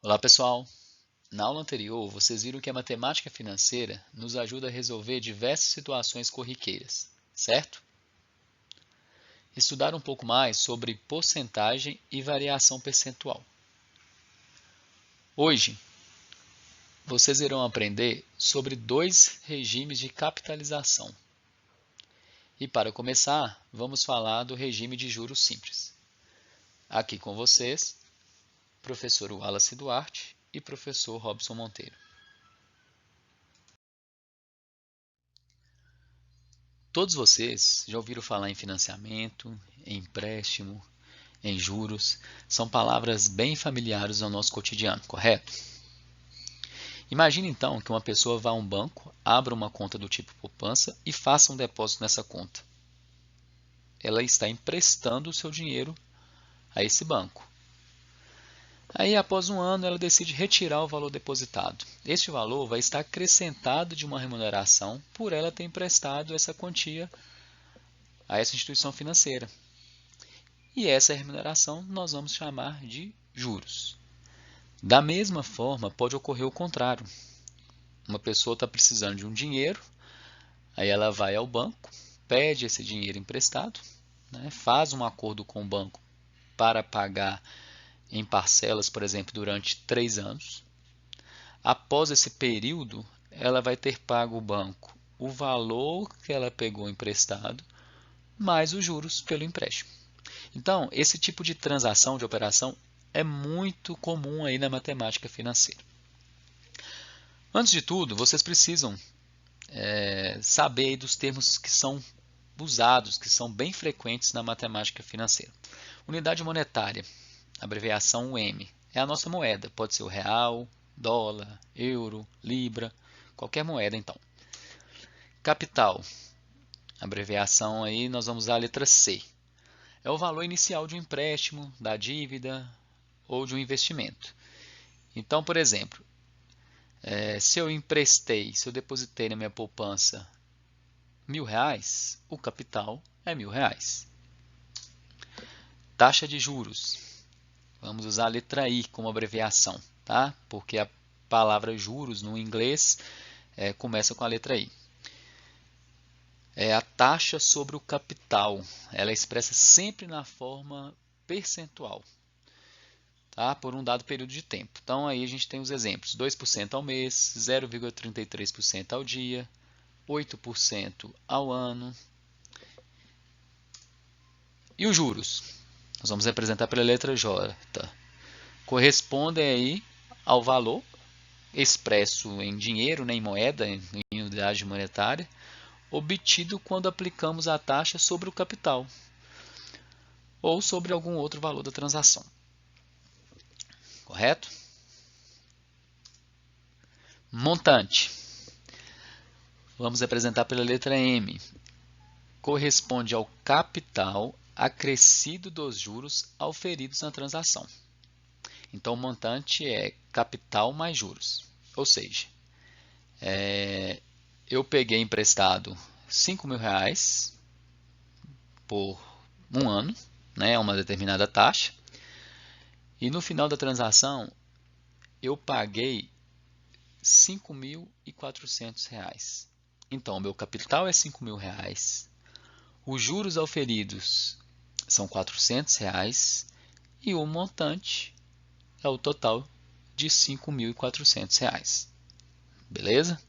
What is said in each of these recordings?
Olá pessoal, na aula anterior vocês viram que a matemática financeira nos ajuda a resolver diversas situações corriqueiras, certo? Estudar um pouco mais sobre porcentagem e variação percentual. Hoje vocês irão aprender sobre dois regimes de capitalização. E para começar, vamos falar do regime de juros simples. Aqui com vocês, professor Wallace Duarte e professor Robson Monteiro. Todos vocês já ouviram falar em financiamento, em empréstimo, em juros. São palavras bem familiares ao nosso cotidiano, correto? Imagine então que uma pessoa vá a um banco, abra uma conta do tipo poupança e faça um depósito nessa conta. Ela está emprestando o seu dinheiro a esse banco. Aí, após um ano, ela decide retirar o valor depositado. Este valor vai estar acrescentado de uma remuneração por ela ter emprestado essa quantia a essa instituição financeira. E essa remuneração nós vamos chamar de juros. Da mesma forma, pode ocorrer o contrário. Uma pessoa está precisando de um dinheiro, aí ela vai ao banco, pede esse dinheiro emprestado, faz um acordo com o banco para pagar em parcelas, por exemplo, durante 3 anos. Após esse período, ela vai ter pago ao banco o valor que ela pegou emprestado, mais os juros pelo empréstimo. Então, esse tipo de transação, de operação, é muito comum aí na matemática financeira. Antes de tudo, vocês precisam saber aí dos termos que são usados, que são bem frequentes na matemática financeira. Unidade monetária, abreviação UM, é a nossa moeda. Pode ser o real, dólar, euro, libra, qualquer moeda então. Capital, abreviação aí nós vamos usar a letra C. É o valor inicial de um empréstimo, da dívida ou de um investimento. Então, por exemplo, se eu depositei na minha poupança R$1.000, o capital é R$1.000. Taxa de juros. Vamos usar a letra I como abreviação, tá? Porque a palavra juros no inglês começa com a letra I. É a taxa sobre o capital. Ela é expressa sempre na forma percentual, tá? Por um dado período de tempo. Então, aí a gente tem os exemplos. 2% ao mês, 0,33% ao dia, 8% ao ano. E os juros? Nós vamos representar pela letra J. Correspondem aí ao valor expresso em dinheiro, em moeda, em unidade monetária, obtido quando aplicamos a taxa sobre o capital ou sobre algum outro valor da transação. Correto? Montante. Vamos representar pela letra M. Corresponde ao capital acrescido dos juros auferidos na transação. Então, o montante é capital mais juros. Ou seja, eu peguei emprestado R$5.000 por um ano, uma determinada taxa, e no final da transação eu paguei R$5.400. Então, o meu capital é R$5.000, os juros auferidos são R$400 e o montante é o total de R$5.400. Beleza?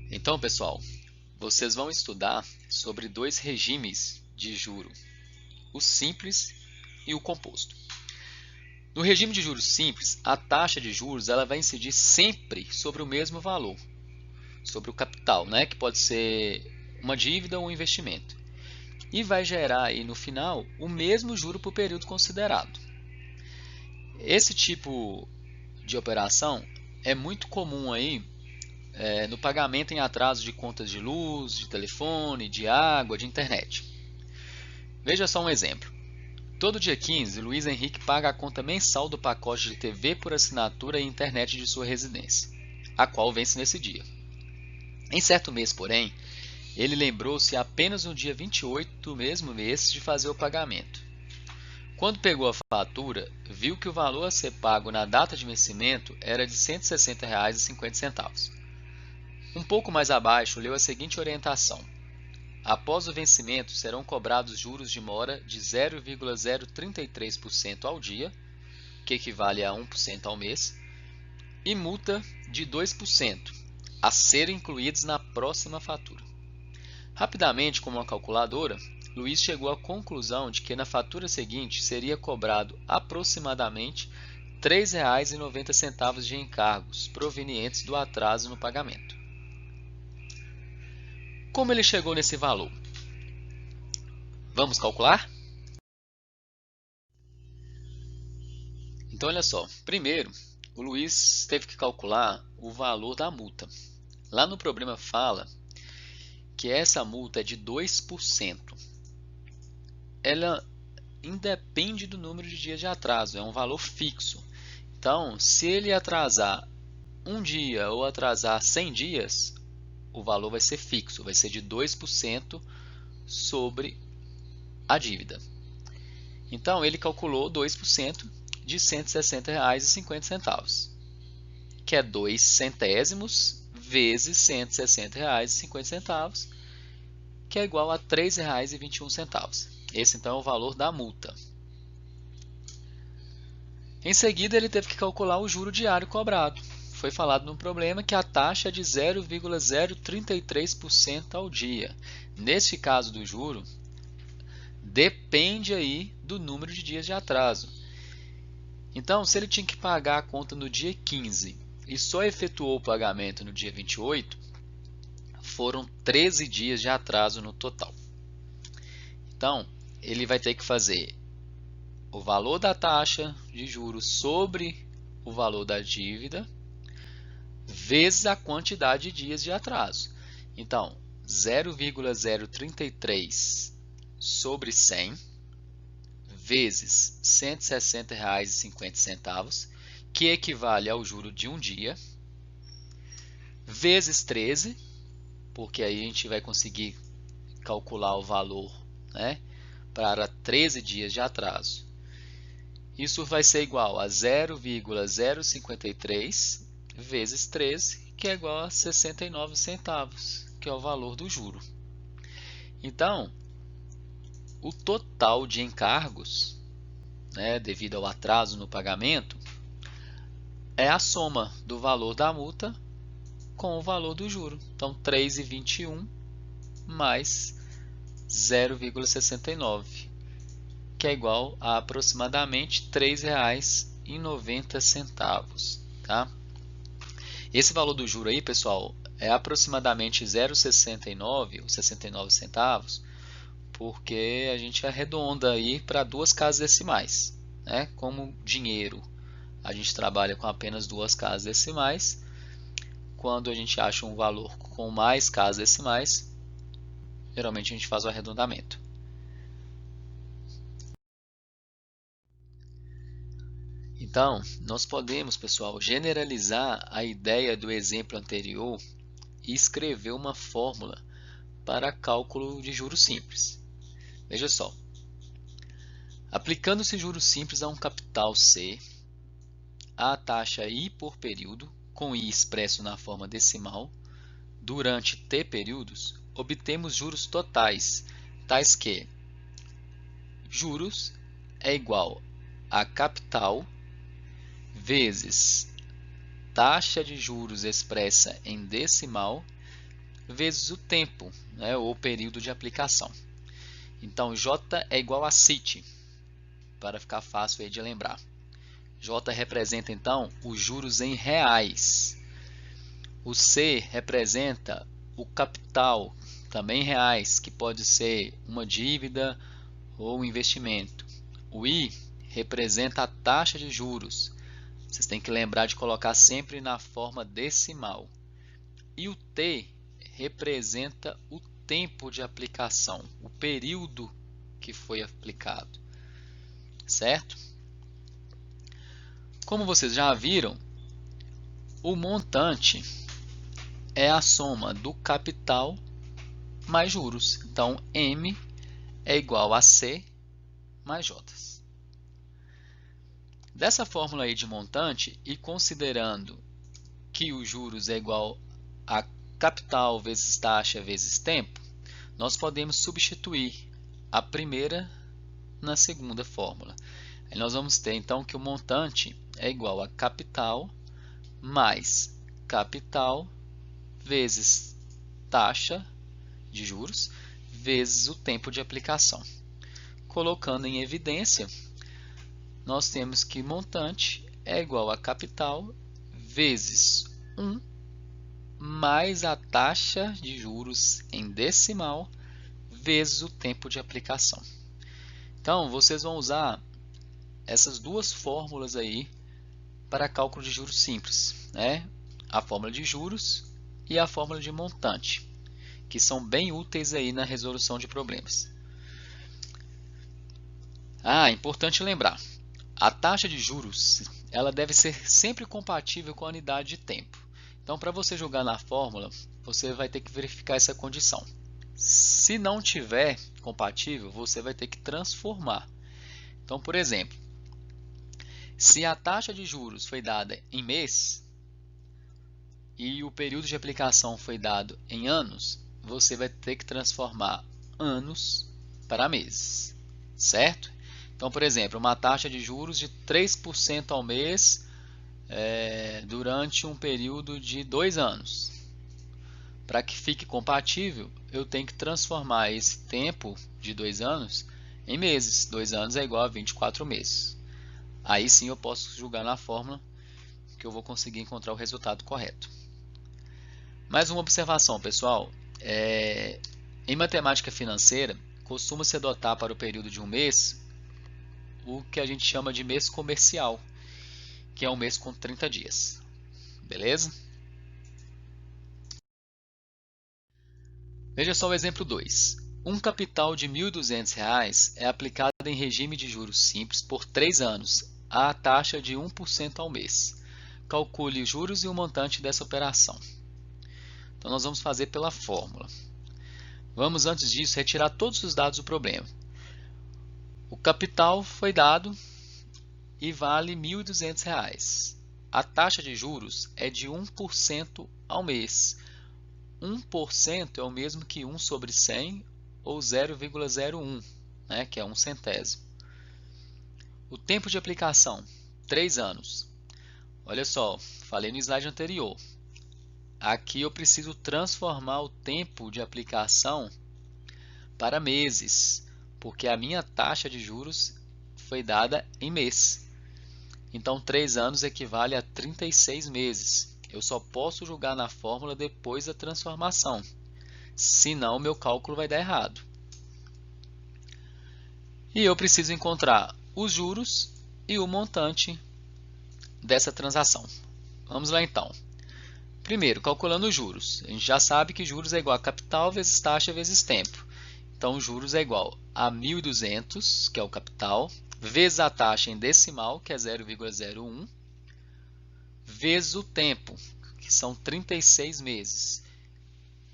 Então, pessoal, vocês vão estudar sobre dois regimes de juro, o simples e o composto. No regime de juros simples, a taxa de juros ela vai incidir sempre sobre o mesmo valor, sobre o capital, que pode ser uma dívida ou um investimento, e vai gerar aí no final o mesmo juro por período considerado. Esse tipo de operação é muito comum aí no pagamento em atraso de contas de luz, de telefone, de água, de internet. Veja só um exemplo. Todo dia 15, Luiz Henrique paga a conta mensal do pacote de TV por assinatura e internet de sua residência, a qual vence nesse dia. Em certo mês, porém, ele lembrou-se apenas no dia 28 do mesmo mês de fazer o pagamento. Quando pegou a fatura, viu que o valor a ser pago na data de vencimento era de R$ 160,50. Um pouco mais abaixo, leu a seguinte orientação: após o vencimento, serão cobrados juros de mora de 0,033% ao dia, que equivale a 1% ao mês, e multa de 2%, a serem incluídos na próxima fatura. Rapidamente, com uma calculadora, Luiz chegou à conclusão de que na fatura seguinte seria cobrado aproximadamente R$ 3,90 de encargos provenientes do atraso no pagamento. Como ele chegou nesse valor? Vamos calcular? Então, olha só. Primeiro, o Luiz teve que calcular o valor da multa. Lá no problema fala que essa multa é de 2%. Ela independe do número de dias de atraso, é um valor fixo. Então, se ele atrasar um dia ou atrasar 100 dias, o valor vai ser fixo, vai ser de 2% sobre a dívida. Então, ele calculou 2% de R$ 160,50, que é 2 centésimos vezes R$ 160,50, que é igual a R$ 3,21. Esse, então, é o valor da multa. Em seguida, ele teve que calcular o juro diário cobrado. Foi falado no problema que a taxa é de 0,033% ao dia. Neste caso do juro, depende aí do número de dias de atraso. Então, se ele tinha que pagar a conta no dia 15 e só efetuou o pagamento no dia 28, foram 13 dias de atraso no total. Então, ele vai ter que fazer o valor da taxa de juros sobre o valor da dívida vezes a quantidade de dias de atraso. Então, 0,033 sobre 100 vezes R$ 160,50, que equivale ao juro de um dia, vezes 13, porque aí a gente vai conseguir calcular o valor, né, para 13 dias de atraso. Isso vai ser igual a 0,053 vezes 13, que é igual a 69 centavos, que é o valor do juro. Então, o total de encargos, né, devido ao atraso no pagamento, é a soma do valor da multa com o valor do juro. Então, 3,21 mais 0,69, que é igual a aproximadamente R$ 3,90. Tá? Esse valor do juro aí, pessoal, é aproximadamente 0,69 ou 69 centavos, porque a gente arredonda aí para duas casas decimais, né? Como dinheiro, a gente trabalha com apenas duas casas decimais. Quando a gente acha um valor com mais casas decimais, geralmente a gente faz o arredondamento. Então, nós podemos, pessoal, generalizar a ideia do exemplo anterior e escrever uma fórmula para cálculo de juros simples. Veja só, aplicando-se juros simples a um capital C, a taxa I por período, com I expresso na forma decimal, durante T períodos, obtemos juros totais, tais que juros é igual a capital vezes taxa de juros expressa em decimal vezes o tempo, né, ou período de aplicação. Então, J é igual a CIT, para ficar fácil aí de lembrar. J representa, então, os juros em reais. O C representa o capital, também em reais, que pode ser uma dívida ou um investimento. O I representa a taxa de juros. Vocês têm que lembrar de colocar sempre na forma decimal. E o T representa o tempo de aplicação, o período que foi aplicado, certo? Como vocês já viram, o montante é a soma do capital mais juros. Então, M é igual a C mais J. Dessa fórmula aí de montante e considerando que os juros é igual a capital vezes taxa vezes tempo, nós podemos substituir a primeira na segunda fórmula. Aí nós vamos ter então que o montante é igual a capital mais capital vezes taxa de juros vezes o tempo de aplicação. Colocando em evidência, nós temos que montante é igual a capital vezes 1 mais a taxa de juros em decimal vezes o tempo de aplicação. Então, vocês vão usar essas duas fórmulas aí para cálculo de juros simples, né? A fórmula de juros e a fórmula de montante, que são bem úteis aí na resolução de problemas. Importante lembrar, a taxa de juros ela deve ser sempre compatível com a unidade de tempo. Então, para você jogar na fórmula, você vai ter que verificar essa condição. Se não tiver compatível, você vai ter que transformar. Então, por exemplo, se a taxa de juros foi dada em mês e o período de aplicação foi dado em anos, você vai ter que transformar anos para meses, certo? Então, por exemplo, uma taxa de juros de 3% ao mês durante um período de 2 anos. Para que fique compatível, eu tenho que transformar esse tempo de 2 anos em meses. 2 anos é igual a 24 meses. Aí sim eu posso jogar na fórmula que eu vou conseguir encontrar o resultado correto. Mais uma observação, pessoal. Em matemática financeira, costuma-se adotar para o período de um mês o que a gente chama de mês comercial, que é um mês com 30 dias. Beleza? Veja só o exemplo 2. Um capital de R$ 1.200 é aplicado em regime de juros simples por 3 anos, à taxa de 1% ao mês. Calcule os juros e o montante dessa operação. Então, nós vamos fazer pela fórmula. Vamos, antes disso, retirar todos os dados do problema. O capital foi dado e vale R$ 1.200. A taxa de juros é de 1% ao mês. 1% é o mesmo que 1 sobre 100 ou 0,01, né, que é 1 centésimo. O tempo de aplicação, 3 anos. Olha só, falei no slide anterior. Aqui eu preciso transformar o tempo de aplicação para meses, porque a minha taxa de juros foi dada em mês. Então, 3 anos equivale a 36 meses. Eu só posso jogar na fórmula depois da transformação, senão o meu cálculo vai dar errado. E eu preciso encontrar os juros e o montante dessa transação. Vamos lá então. Primeiro, calculando os juros. A gente já sabe que juros é igual a capital vezes taxa vezes tempo. Então, juros é igual a 1.200, que é o capital, vezes a taxa em decimal, que é 0,01, vezes o tempo, que são 36 meses.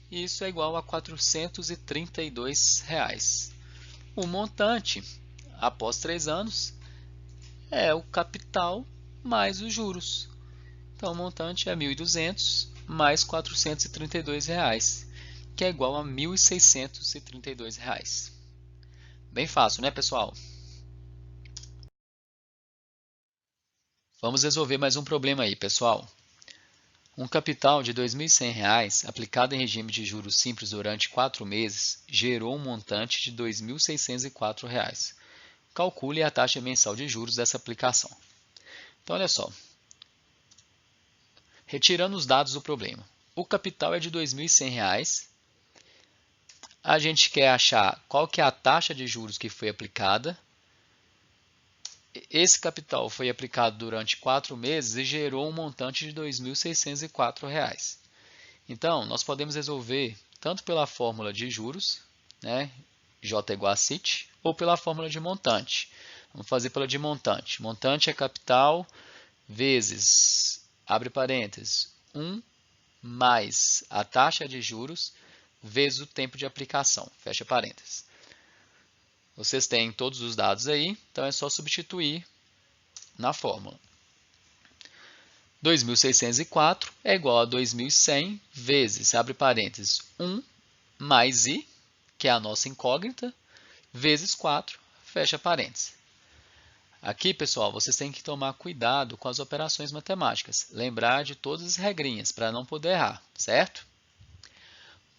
Isso é igual a R$ 432. O montante, após 3 anos, é o capital mais os juros. Então, o montante é 1.200 mais R$ 432, que é igual a R$ 1.632. Bem fácil, né, pessoal? Vamos resolver mais um problema aí, pessoal. Um capital de R$ 2.100 aplicado em regime de juros simples durante 4 meses gerou um montante de R$ 2.604. Calcule a taxa mensal de juros dessa aplicação. Então, olha só. Retirando os dados do problema. O capital é de R$ 2.100. A gente quer achar qual que é a taxa de juros que foi aplicada. Esse capital foi aplicado durante 4 meses e gerou um montante de R$ 2.604. Então, nós podemos resolver tanto pela fórmula de juros, né, J igual a CIT, ou pela fórmula de montante. Vamos fazer pela de montante. Montante é capital vezes, abre parênteses, 1 mais a taxa de juros vezes o tempo de aplicação, fecha parênteses. Vocês têm todos os dados aí, então é só substituir na fórmula. 2.604 é igual a 2.100 vezes, abre parênteses, 1 mais i, que é a nossa incógnita, vezes 4, fecha parênteses. Aqui, pessoal, vocês têm que tomar cuidado com as operações matemáticas. Lembrar de todas as regrinhas para não poder errar, certo?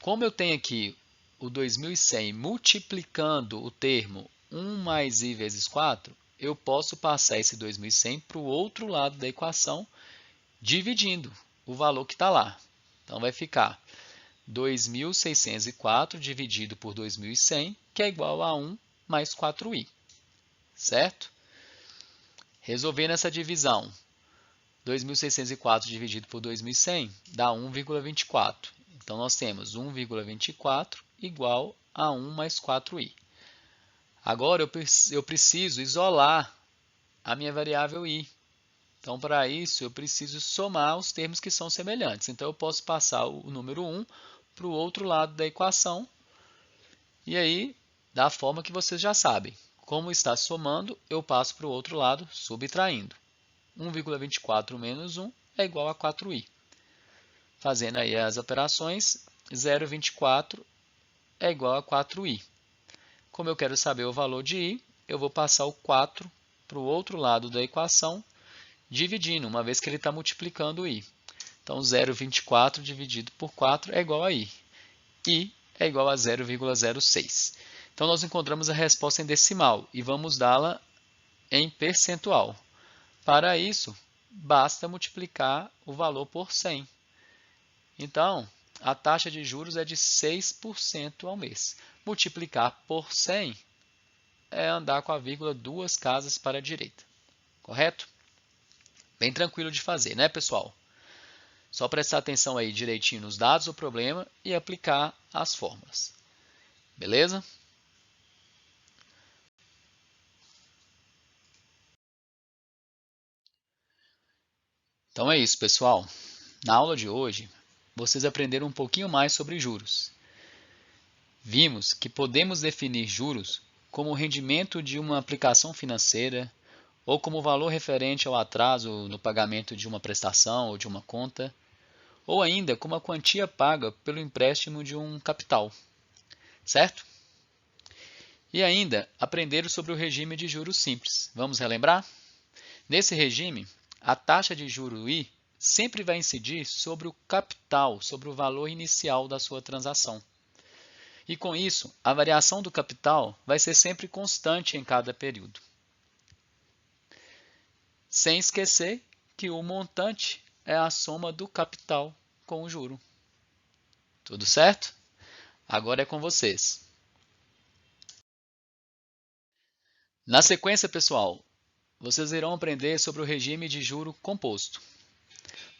Como eu tenho aqui o 2.100 multiplicando o termo 1 mais i vezes 4, eu posso passar esse 2.100 para o outro lado da equação, dividindo o valor que está lá. Então, vai ficar 2.604 dividido por 2.100, que é igual a 1 mais 4i, certo? Resolvendo essa divisão, 2.604 dividido por 2.100 dá 1,24. Então, nós temos 1,24 igual a 1 mais 4i. Agora, eu preciso isolar a minha variável i. Então, para isso, eu preciso somar os termos que são semelhantes. Então, eu posso passar o número 1 para o outro lado da equação. E aí, da forma que vocês já sabem. Como está somando, eu passo para o outro lado, subtraindo. 1,24 menos 1 é igual a 4i. Fazendo aí as operações, 0,24 é igual a 4i. Como eu quero saber o valor de i, eu vou passar o 4 para o outro lado da equação, dividindo, uma vez que ele está multiplicando o i. Então, 0,24 dividido por 4 é igual a i. I é igual a 0,06. Então, nós encontramos a resposta em decimal e vamos dá-la em percentual. Para isso, basta multiplicar o valor por 100. Então, a taxa de juros é de 6% ao mês. Multiplicar por 100 é andar com a vírgula 2 casas para a direita. Correto? Bem tranquilo de fazer, né, pessoal? Só prestar atenção aí direitinho nos dados do problema e aplicar as fórmulas. Beleza? Então é isso, pessoal. Na aula de hoje, vocês aprenderam um pouquinho mais sobre juros. Vimos que podemos definir juros como o rendimento de uma aplicação financeira ou como valor referente ao atraso no pagamento de uma prestação ou de uma conta, ou ainda como a quantia paga pelo empréstimo de um capital, certo? E ainda aprenderam sobre o regime de juros simples. Vamos relembrar? Nesse regime, a taxa de juros I sempre vai incidir sobre o capital, sobre o valor inicial da sua transação. E com isso, a variação do capital vai ser sempre constante em cada período. Sem esquecer que o montante é a soma do capital com o juro. Tudo certo? Agora é com vocês. Na sequência, pessoal, vocês irão aprender sobre o regime de juro composto.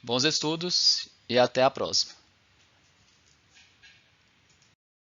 Bons estudos e até a próxima.